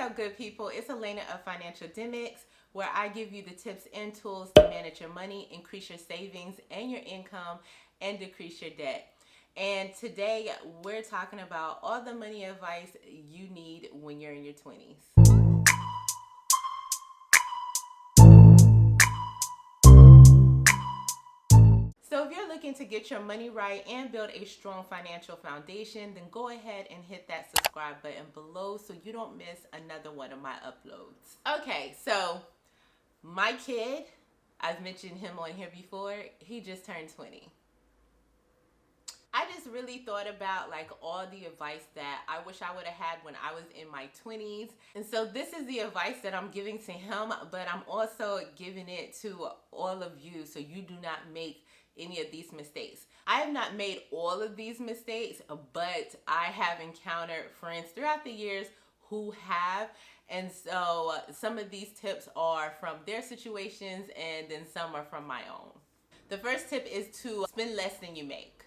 up, good people? It's Elena of Financialdemics, where I give you the tips and tools to manage your money, increase your savings and your income, and decrease your debt. And today we're talking about all the money advice you need when you're in your 20s. So if you're looking to get your money right and build a strong financial foundation, then go ahead and hit that subscribe button below so you don't miss another one of my uploads. Okay, so my kid, I've mentioned him on here before, he just turned 20. I just really thought about like all the advice that I wish I would have had when I was in my 20s. And so this is the advice that I'm giving to him, but I'm also giving it to all of you so you do not make any of these mistakes. I have not made all of these mistakes, but I have encountered friends throughout the years who have. And so some of these tips are from their situations and then some are from my own. The first tip is to spend less than you make.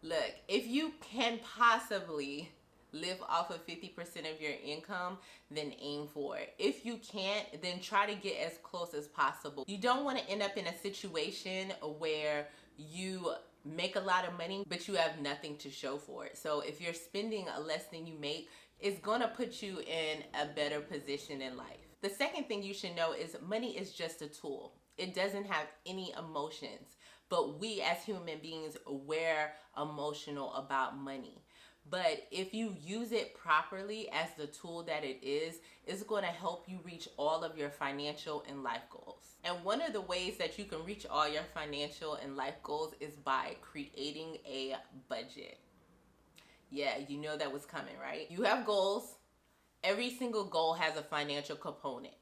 Look, if you can possibly live off of 50% of your income, then aim for it. If you can't, then try to get as close as possible. You don't want to end up in a situation where you make a lot of money, but you have nothing to show for it. So if you're spending less than you make, it's going to put you in a better position in life. The second thing you should know is money is just a tool. It doesn't have any emotions. But we as human beings, we're emotional about money. But if you use it properly as the tool that it is, it's going to help you reach all of your financial and life goals. And one of the ways that you can reach all your financial and life goals is by creating a budget. Yeah, you know that was coming, right? You have goals. Every single goal has a financial component.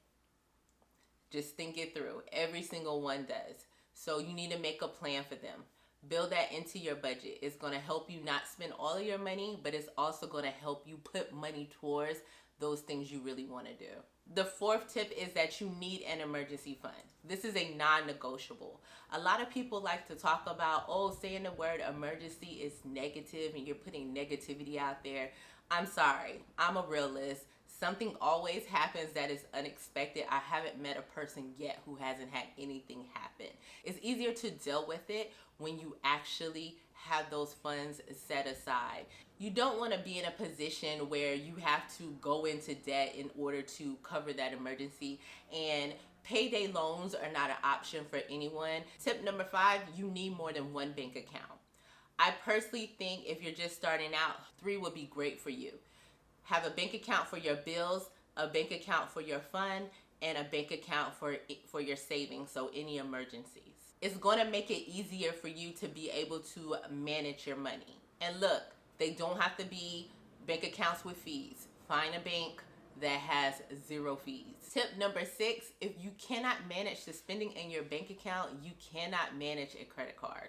Just think it through. Every single one does. So you need to make a plan for them. Build that into your budget. It's going to help you not spend all of your money, but it's also going to help you put money towards those things you really want to do. The fourth tip is that you need an emergency fund. This is a non-negotiable. A lot of people like to talk about, saying the word emergency is negative and you're putting negativity out there. I'm sorry. I'm a realist. Something always happens that is unexpected. I haven't met a person yet who hasn't had anything happen. It's easier to deal with it when you actually have those funds set aside. You don't want to be in a position where you have to go into debt in order to cover that emergency, and payday loans are not an option for anyone. Tip number 5, you need more than one bank account. I personally think if you're just starting out, 3 would be great for you. Have a bank account for your bills, a bank account for your fund, and a bank account for your savings, so any emergencies. It's going to make it easier for you to be able to manage your money. And look, they don't have to be bank accounts with fees. Find a bank that has 0 fees. Tip number 6, if you cannot manage the spending in your bank account, you cannot manage a credit card.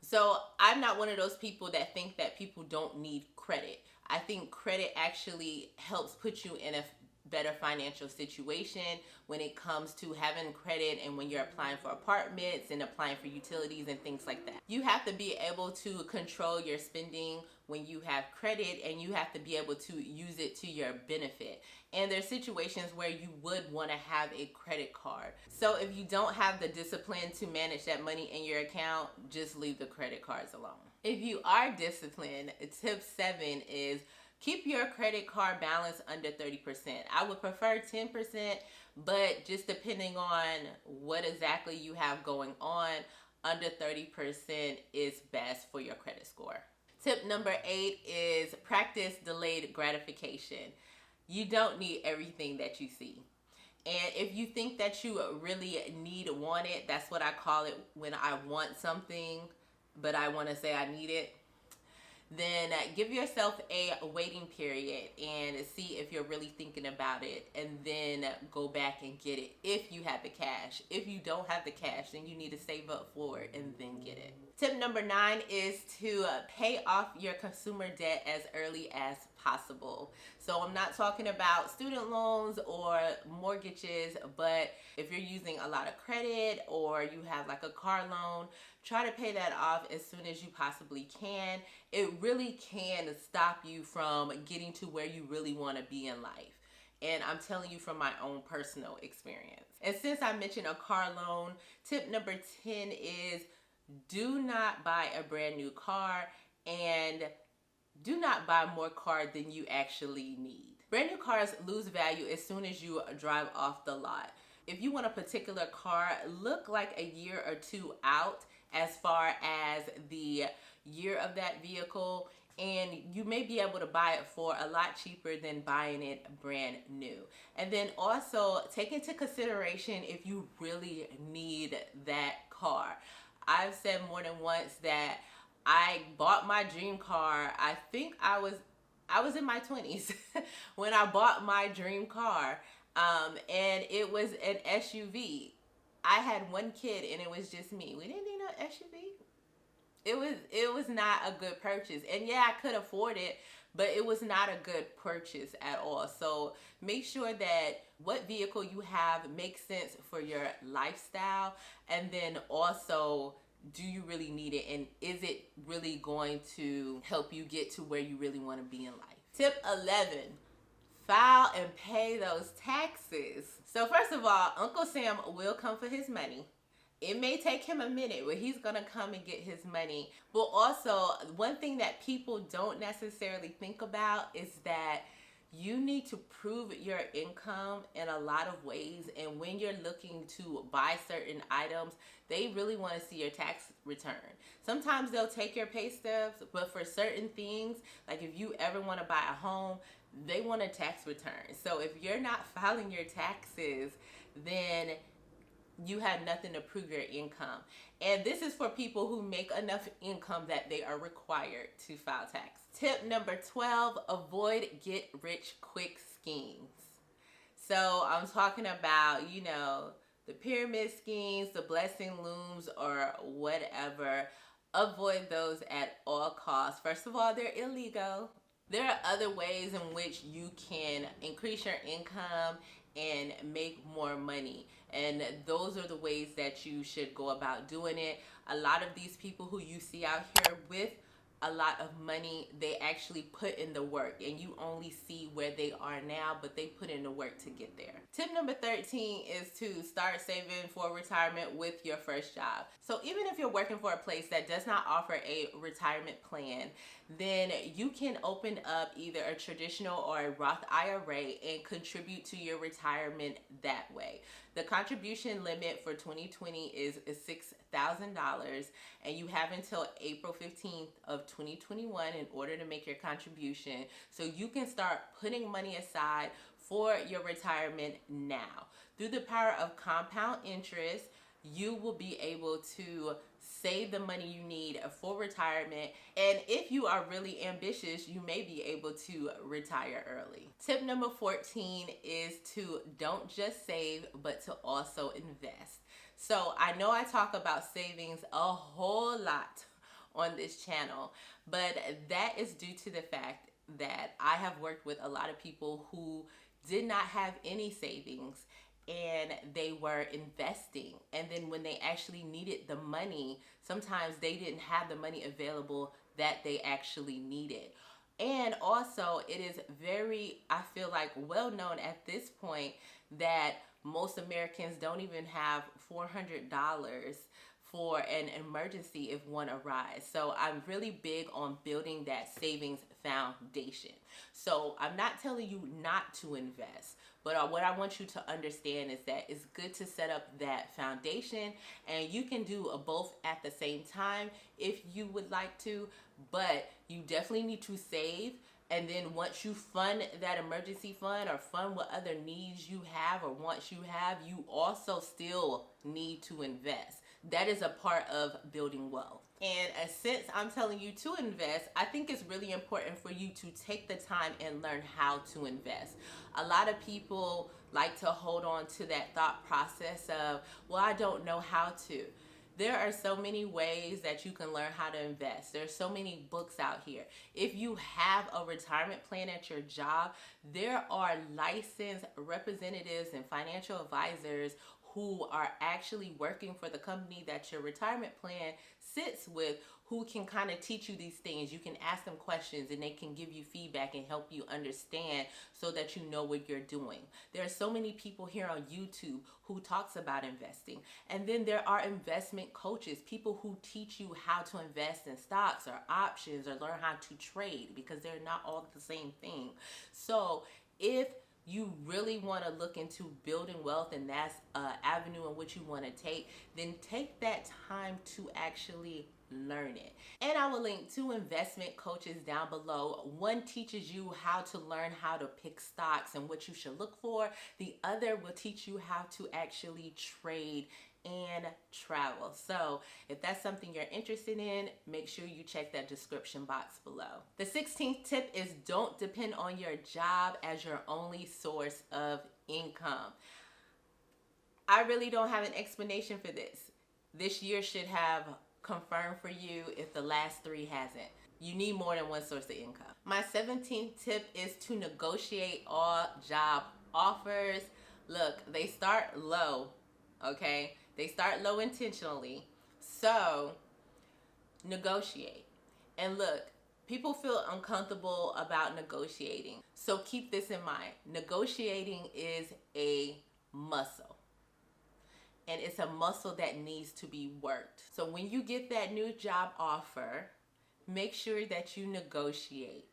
So I'm not one of those people that think that people don't need credit. I think credit actually helps put you in a better financial situation when it comes to having credit and when you're applying for apartments and applying for utilities and things like that. You have to be able to control your spending when you have credit, and you have to be able to use it to your benefit. And there's situations where you would want to have a credit card. So if you don't have the discipline to manage that money in your account, just leave the credit cards alone. If you are disciplined, tip 7 is keep your credit card balance under 30%. I would prefer 10%, but just depending on what exactly you have going on, under 30% is best for your credit score. Tip number 8 is practice delayed gratification. You don't need everything that you see. And if you think that you really want it, that's what I call it when I want something, but I want to say I need it, then give yourself a waiting period and see if you're really thinking about it, and then go back and get it if you have the cash. If you don't have the cash, then you need to save up for it and then get it. Tip number 9 is to pay off your consumer debt as early as possible. So I'm not talking about student loans or mortgages, but if you're using a lot of credit or you have like a car loan, try to pay that off as soon as you possibly can. It really can stop you from getting to where you really want to be in life. And I'm telling you from my own personal experience. And since I mentioned a car loan, tip number 10 is do not buy a brand new car and do not buy more car than you actually need. Brand new cars lose value as soon as you drive off the lot. If you want a particular car, look like a year or two out as far as the year of that vehicle, and you may be able to buy it for a lot cheaper than buying it brand new. And then also take into consideration if you really need that car. I've said more than once that I bought my dream car. I think I was in my 20s when I bought my dream car, and it was an SUV. I had one kid and it was just me. We didn't need an SUV. It was not a good purchase. And yeah, I could afford it, but it was not a good purchase at all. So make sure that what vehicle you have makes sense for your lifestyle, and then also, do you really need it, and is it really going to help you get to where you really want to be in life? Tip 11, file and pay those taxes. So first of all, Uncle Sam will come for his money. It may take him a minute, but he's going to come and get his money. But also, one thing that people don't necessarily think about is that you need to prove your income in a lot of ways. And when you're looking to buy certain items, they really want to see your tax return. Sometimes they'll take your pay stubs, but for certain things, like if you ever want to buy a home, they want a tax return. So if you're not filing your taxes, then you have nothing to prove your income. And this is for people who make enough income that they are required to file tax. Tip number 12, avoid get rich quick schemes. So I'm talking about, the pyramid schemes, the blessing looms, or whatever. Avoid those at all costs. First of all, they're illegal. There are other ways in which you can increase your income and make more money. And those are the ways that you should go about doing it. A lot of these people who you see out here with a lot of money, they actually put in the work, and you only see where they are now, but they put in the work to get there. Tip number 13 is to start saving for retirement with your first job. So even if you're working for a place that does not offer a retirement plan, then you can open up either a traditional or a Roth IRA and contribute to your retirement that way. The contribution limit for 2020 is $6,000, and you have until April 15th of 2021 in order to make your contribution. So you can start putting money aside for your retirement now. Through the power of compound interest, you will be able to save the money you need for retirement. And if you are really ambitious, you may be able to retire early. Tip number 14 is to don't just save, but to also invest. So I know I talk about savings a whole lot on this channel, but that is due to the fact that I have worked with a lot of people who did not have any savings, and they were investing. And then when they actually needed the money, sometimes they didn't have the money available that they actually needed. And also, it is very, I feel like, well known at this point that most Americans don't even have $400 for an emergency if one arrives. So I'm really big on building that savings foundation. So I'm not telling you not to invest, but what I want you to understand is that it's good to set up that foundation, and you can do both at the same time if you would like to, but you definitely need to save. And then once you fund that emergency fund or fund what other needs you have or wants you have, you also still need to invest. That is a part of building wealth. And since I'm telling you to invest, I think it's really important for you to take the time and learn how to invest. A lot of people like to hold on to that thought process of, well, I don't know how to. There are so many ways that you can learn how to invest. There's so many books out here. If you have a retirement plan at your job, there are licensed representatives and financial advisors who are actually working for the company that your retirement plan sits with, who can kind of teach you these things. You can ask them questions and they can give you feedback and help you understand so that you know what you're doing. There are so many people here on YouTube who talks about investing. And then there are investment coaches, people who teach you how to invest in stocks or options or learn how to trade, because they're not all the same thing. So if you really want to look into building wealth and that's an avenue in which you want to take, then take that time to actually learn it. And I will link 2 investment coaches down below. One teaches you how to learn how to pick stocks and what you should look for. The other will teach you how to actually trade and travel. So if that's something you're interested in, make sure you check that description box below. The 16th tip is don't depend on your job as your only source of income. I really don't have an explanation for this. This year should have confirmed for you if the last 3 hasn't. You need more than one source of income. My 17th tip is to negotiate all job offers. Look, they start low, okay? They start low intentionally. So negotiate. And look, people feel uncomfortable about negotiating. So keep this in mind. Negotiating is a muscle. And it's a muscle that needs to be worked. So when you get that new job offer, make sure that you negotiate.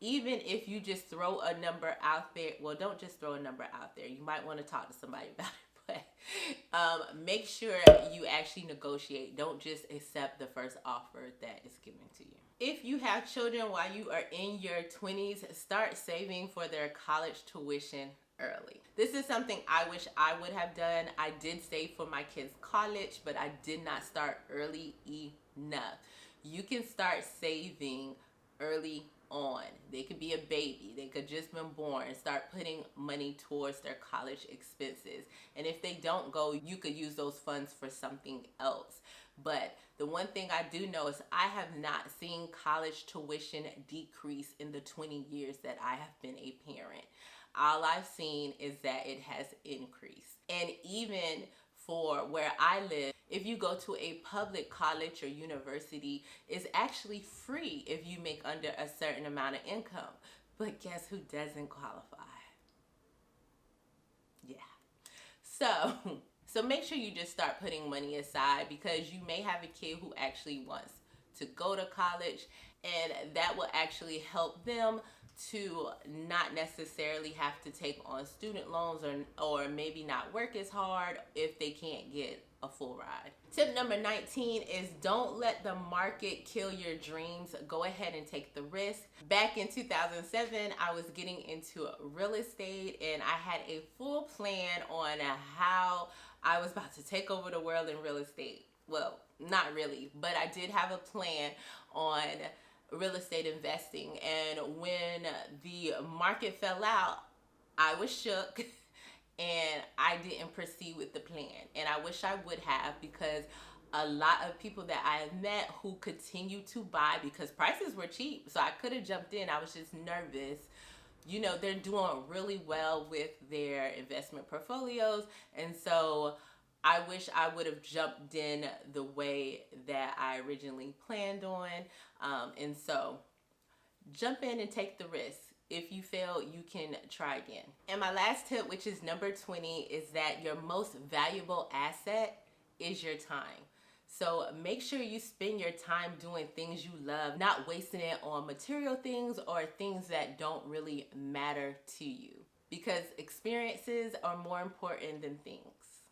Even if you just throw a number out there, well, don't just throw a number out there. You might want to talk to somebody about it, but make sure you actually negotiate. Don't just accept the first offer that is given to you. If you have children while you are in your 20s, start saving for their college tuition early. This is something I wish I would have done. I did save for my kids' college, but I did not start early enough. You can start saving early on. They could be a baby. They could just been born and start putting money towards their college expenses. And if they don't go, you could use those funds for something else. But the one thing I do know is I have not seen college tuition decrease in the 20 years that I have been a parent. All I've seen is that it has increased. And even for where I live, if you go to a public college or university, it's actually free if you make under a certain amount of income. But guess who doesn't qualify? Yeah. So make sure you just start putting money aside, because you may have a kid who actually wants to go to college, and that will actually help them to not necessarily have to take on student loans or maybe not work as hard if they can't get a full ride. Tip number 19 is don't let the market kill your dreams. Go ahead and take the risk. Back in 2007, I was getting into real estate and I had a full plan on how I was about to take over the world in real estate. Well, not really, but I did have a plan on real estate investing, and when the market fell out, I was shook and I didn't proceed with the plan. And I wish I would have, because a lot of people that I have met who continue to buy because prices were cheap, so I could have jumped in. I was just nervous. You know, they're doing really well with their investment portfolios, and so I wish I would have jumped in the way that I originally planned on. And so jump in and take the risk. If you fail, you can try again. And my last tip, which is number 20, is that your most valuable asset is your time. So make sure you spend your time doing things you love, not wasting it on material things or things that don't really matter to you, because experiences are more important than things.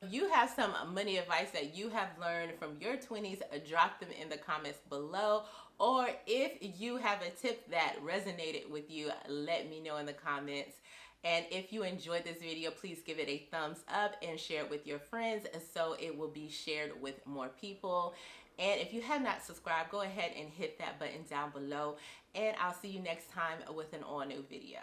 If you have some money advice that you have learned from your 20s, drop them in the comments below. Or if you have a tip that resonated with you, let me know in the comments. And if you enjoyed this video, please give it a thumbs up and share it with your friends so it will be shared with more people. And if you have not subscribed, go ahead and hit that button down below. And I'll see you next time with an all new video.